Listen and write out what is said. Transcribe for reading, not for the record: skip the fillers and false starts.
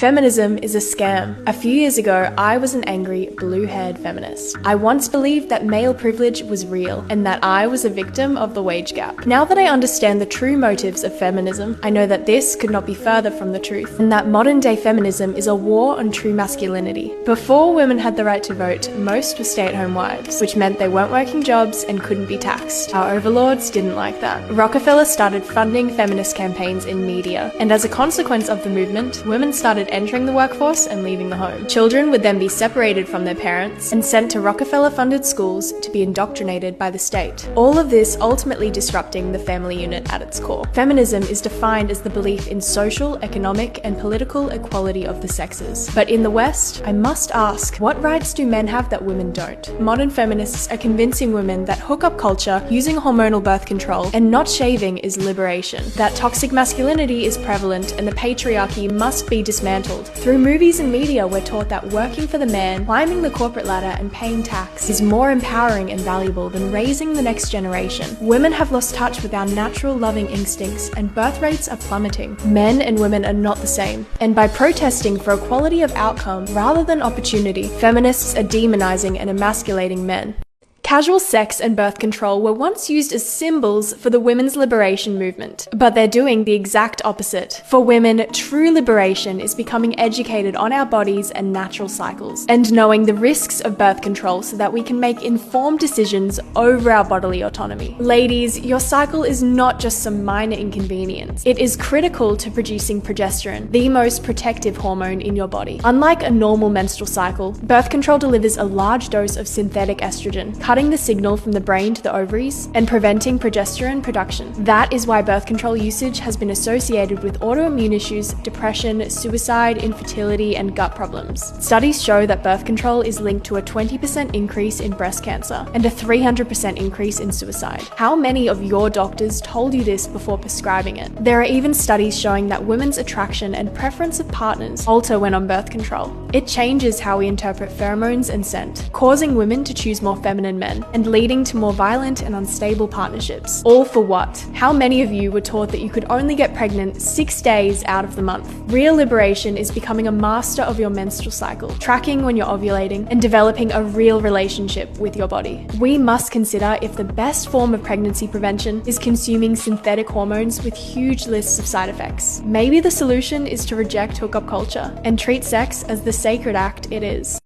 Feminism is a scam. A few years ago, I was an angry, blue-haired feminist. I once believed that male privilege was real and that I was a victim of the wage gap. Now that I understand the true motives of feminism, I know that this could not be further from the truth, and that modern-day feminism is a war on true masculinity. Before women had the right to vote, most were stay-at-home wives, which meant they weren't working jobs and couldn't be taxed. Our overlords didn't like that. Rockefeller started funding feminist campaigns in media, and as a consequence of the movement, women started entering the workforce and leaving the home. Children would then be separated from their parents and sent to Rockefeller-funded schools to be indoctrinated by the state. All of this ultimately disrupting the family unit at its core. Feminism is defined as the belief in social, economic, and political equality of the sexes. But in the West, I must ask, what rights do men have that women don't? Modern feminists are convincing women that hookup culture, using hormonal birth control, and not shaving is liberation. That toxic masculinity is prevalent and the patriarchy must be dismantled. Through movies and media, we're taught that working for the man, climbing the corporate ladder, and paying tax is more empowering and valuable than raising the next generation. Women have lost touch with our natural loving instincts, and birth rates are plummeting. Men and women are not the same. And by protesting for equality of outcome rather than opportunity, feminists are demonizing and emasculating men. Casual sex and birth control were once used as symbols for the women's liberation movement, but they're doing the exact opposite. For women, true liberation is becoming educated on our bodies and natural cycles, and knowing the risks of birth control so that we can make informed decisions over our bodily autonomy. Ladies, your cycle is not just some minor inconvenience. It is critical to producing progesterone, the most protective hormone in your body. Unlike a normal menstrual cycle, birth control delivers a large dose of synthetic estrogen, cutting the signal from the brain to the ovaries and preventing progesterone production. That is why birth control usage has been associated with autoimmune issues, depression, suicide, infertility, and gut problems. Studies show that birth control is linked to a 20% increase in breast cancer and a 300% increase in suicide. How many of your doctors told you this before prescribing it? There are even studies showing that women's attraction and preference of partners alter when on birth control. It changes how we interpret pheromones and scent, causing women to choose more feminine men and leading to more violent and unstable partnerships. All for what? How many of you were taught that you could only get pregnant 6 days out of the month? Real liberation is becoming a master of your menstrual cycle, tracking when you're ovulating, and developing a real relationship with your body. We must consider if the best form of pregnancy prevention is consuming synthetic hormones with huge lists of side effects. Maybe the solution is to reject hookup culture and treat sex as the sacred act it is.